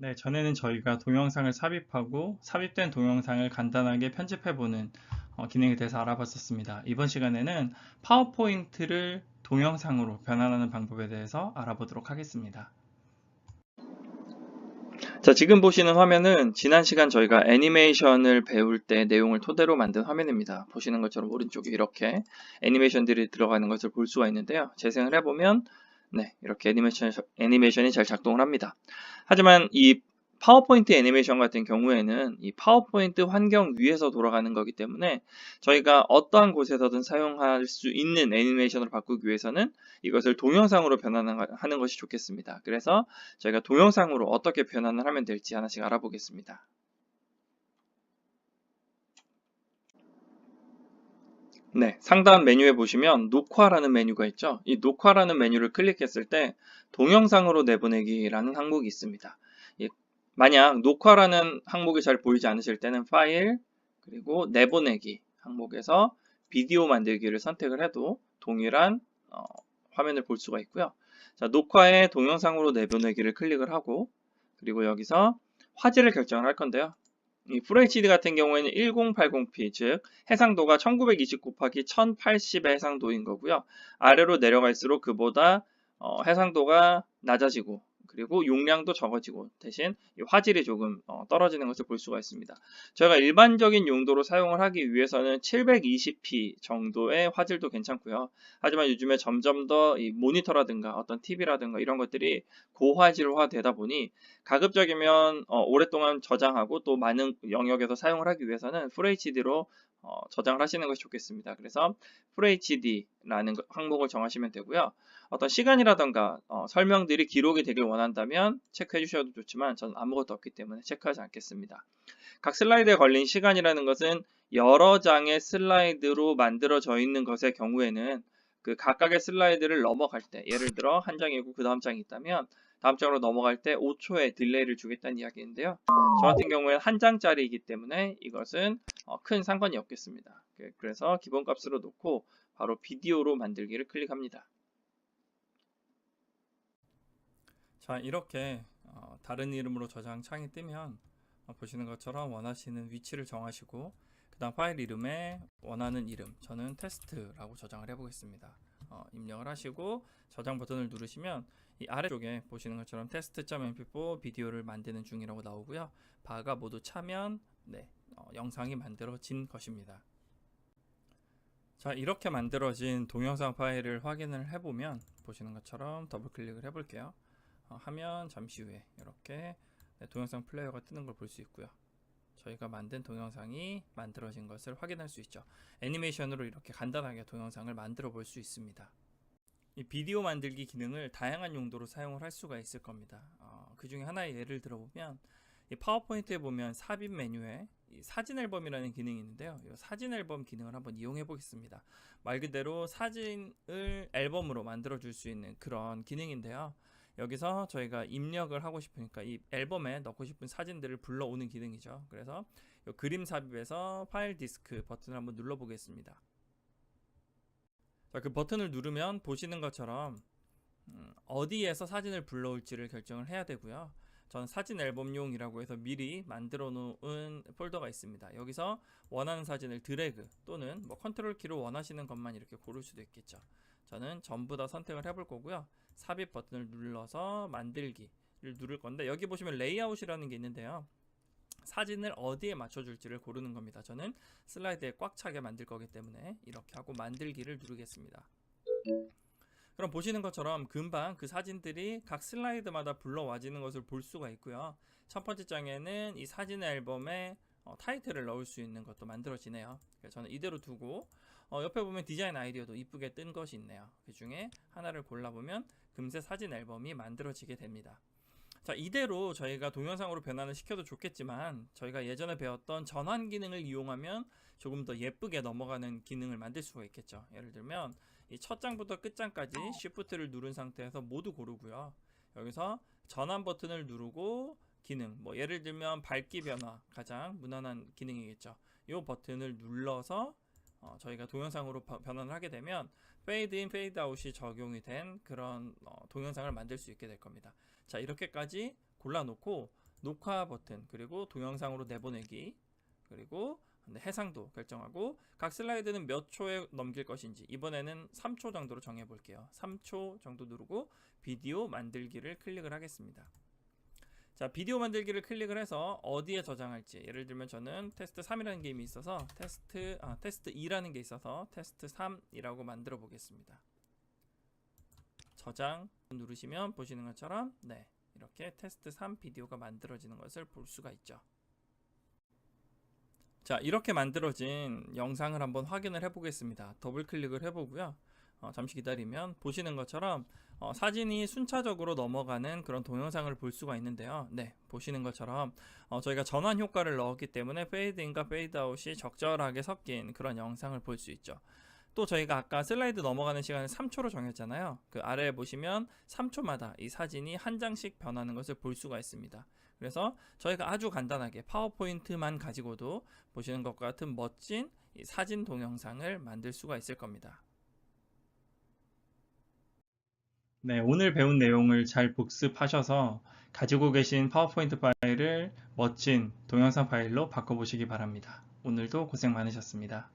네, 전에는 저희가 동영상을 삽입하고 삽입된 동영상을 간단하게 편집해보는 기능에 대해서 알아봤었습니다. 이번 시간에는 파워포인트를 동영상으로 변환하는 방법에 대해서 알아보도록 하겠습니다. 자, 지금 보시는 화면은 지난 시간 저희가 애니메이션을 배울 때 내용을 토대로 만든 화면입니다. 보시는 것처럼 오른쪽에 이렇게 애니메이션들이 들어가는 것을 볼 수가 있는데요. 재생을 해보면 네, 이렇게 애니메이션이 잘 작동을 합니다. 하지만 이 파워포인트 애니메이션 같은 경우에는 이 파워포인트 환경 위에서 돌아가는 거기 때문에 저희가 어떠한 곳에서든 사용할 수 있는 애니메이션으로 바꾸기 위해서는 이것을 동영상으로 변환하는 것이 좋겠습니다. 그래서 저희가 동영상으로 어떻게 변환을 하면 될지 하나씩 알아보겠습니다. 네, 상단 메뉴에 보시면 녹화라는 메뉴가 있죠. 이 녹화라는 메뉴를 클릭했을 때 동영상으로 내보내기라는 항목이 있습니다. 만약 녹화라는 항목이 잘 보이지 않으실 때는 파일 그리고 내보내기 항목에서 비디오 만들기를 선택을 해도 동일한 화면을 볼 수가 있고요. 자, 녹화에 동영상으로 내보내기를 클릭을 하고 그리고 여기서 화질을 결정을 할 건데요. 이 FHD 같은 경우에는 1080p, 즉 해상도가 1920 곱하기 1080의 해상도인 거고요. 아래로 내려갈수록 그보다 해상도가 낮아지고 그리고 용량도 적어지고 대신 화질이 조금 떨어지는 것을 볼 수가 있습니다. 저희가 일반적인 용도로 사용을 하기 위해서는 720p 정도의 화질도 괜찮고요. 하지만 요즘에 점점 더 이 모니터라든가 어떤 TV라든가 이런 것들이 고화질화 되다 보니 가급적이면 오랫동안 저장하고 또 많은 영역에서 사용을 하기 위해서는 FHD로 저장을 하시는 것이 좋겠습니다. 그래서 FHD라는 항목을 정하시면 되고요. 어떤 시간이라던가 설명들이 기록이 되길 원한다면 체크해 주셔도 좋지만 저는 아무것도 없기 때문에 체크하지 않겠습니다. 각 슬라이드에 걸린 시간이라는 것은 여러 장의 슬라이드로 만들어져 있는 것의 경우에는 그 각각의 슬라이드를 넘어갈 때 예를 들어 한 장이고 그 다음 장이 있다면 다음 장으로 넘어갈 때 5초의 딜레이를 주겠다는 이야기인데요. 저 같은 경우에는 한 장짜리이기 때문에 이것은 큰 상관이 없겠습니다. 그래서 기본값으로 놓고 바로 비디오로 만들기를 클릭합니다. 자, 이렇게 다른 이름으로 저장 창이 뜨면 보시는 것처럼 원하시는 위치를 정하시고 그 다음 파일 이름에 원하는 이름, 저는 테스트라고 저장을 해보겠습니다. 입력을 하시고 저장 버튼을 누르시면 이 아래쪽에 보시는 것처럼 test.mp4 비디오를 만드는 중이라고 나오고요. 바가 모두 차면 네, 영상이 만들어진 것입니다. 자, 이렇게 만들어진 동영상 파일을 확인을 해보면 보시는 것처럼 더블 클릭을 해볼게요. 하면 잠시 후에 이렇게 동영상 플레이어가 뜨는 걸 볼 수 있고요. 저희가 만든 동영상이 만들어진 것을 확인할 수 있죠. 애니메이션으로 이렇게 간단하게 동영상을 만들어 볼 수 있습니다. 이 비디오 만들기 기능을 다양한 용도로 사용을 할 수가 있을 겁니다. 그 중에 하나의 예를 들어보면 이 파워포인트에 보면 삽입 메뉴에 이 사진 앨범이라는 기능이 있는데요. 이 사진 앨범 기능을 한번 이용해 보겠습니다. 말 그대로 사진을 앨범으로 만들어 줄 수 있는 그런 기능인데요. 여기서 저희가 입력을 하고 싶으니까 이 앨범에 넣고 싶은 사진들을 불러오는 기능이죠. 그래서 이 그림 삽입에서 파일 디스크 버튼을 한번 눌러 보겠습니다. 자, 그 버튼을 누르면 보시는 것처럼 어디에서 사진을 불러올지를 결정을 해야 되고요. 저는 사진 앨범용이라고 해서 미리 만들어 놓은 폴더가 있습니다. 여기서 원하는 사진을 드래그 또는 컨트롤 키로 원하시는 것만 이렇게 고를 수도 있겠죠. 저는 전부 다 선택을 해볼 거고요. 삽입 버튼을 눌러서 만들기를 누를 건데 여기 보시면 레이아웃이라는 게 있는데요. 사진을 어디에 맞춰줄지를 고르는 겁니다. 저는 슬라이드에 꽉 차게 만들 거기 때문에 이렇게 하고 만들기를 누르겠습니다. 그럼 보시는 것처럼 금방 그 사진들이 각 슬라이드마다 불러와지는 것을 볼 수가 있고요. 첫 번째 장에는 이 사진 앨범에 타이틀을 넣을 수 있는 것도 만들어지네요. 그래서 저는 이대로 두고 옆에 보면 디자인 아이디어도 이쁘게 뜬 것이 있네요. 그 중에 하나를 골라보면 금세 사진 앨범이 만들어지게 됩니다. 자, 이대로 저희가 동영상으로 변환을 시켜도 좋겠지만 저희가 예전에 배웠던 전환 기능을 이용하면 조금 더 예쁘게 넘어가는 기능을 만들 수가 있겠죠. 예를 들면 이 첫 장부터 끝 장까지 Shift를 누른 상태에서 모두 고르고요. 여기서 전환 버튼을 누르고 기능, 예를 들면 밝기 변화, 가장 무난한 기능이겠죠. 이 버튼을 눌러서 저희가 동영상으로 변환을 하게 되면 페이드 인, 페이드 아웃이 적용이 된 그런 동영상을 만들 수 있게 될 겁니다. 자, 이렇게까지 골라놓고 녹화 버튼, 그리고 동영상으로 내보내기, 그리고 해상도 결정하고 각 슬라이드는 몇 초에 넘길 것인지 이번에는 3초 정도로 정해 볼게요. 3초 정도 누르고 비디오 만들기를 클릭을 하겠습니다. 자, 비디오 만들기를 클릭을 해서 어디에 저장할지, 예를 들면 저는 테스트 3이라는 게임이 있어서 테스트 2라는 게 있어서 테스트 3이라고 만들어 보겠습니다. 저장 누르시면 보시는 것처럼 네, 이렇게 테스트 3 비디오가 만들어지는 것을 볼 수가 있죠. 자, 이렇게 만들어진 영상을 한번 확인을 해보겠습니다. 더블 클릭을 해보고요. 잠시 기다리면 보시는 것처럼 사진이 순차적으로 넘어가는 그런 동영상을 볼 수가 있는데요. 네, 보시는 것처럼 저희가 전환 효과를 넣었기 때문에 페이드인과 페이드아웃이 적절하게 섞인 그런 영상을 볼 수 있죠. 또 저희가 아까 슬라이드 넘어가는 시간을 3초로 정했잖아요. 그 아래에 보시면 3초마다 이 사진이 한 장씩 변하는 것을 볼 수가 있습니다. 그래서 저희가 아주 간단하게 파워포인트만 가지고도 보시는 것과 같은 멋진 이 사진 동영상을 만들 수가 있을 겁니다. 네, 오늘 배운 내용을 잘 복습하셔서 가지고 계신 파워포인트 파일을 멋진 동영상 파일로 바꿔보시기 바랍니다. 오늘도 고생 많으셨습니다.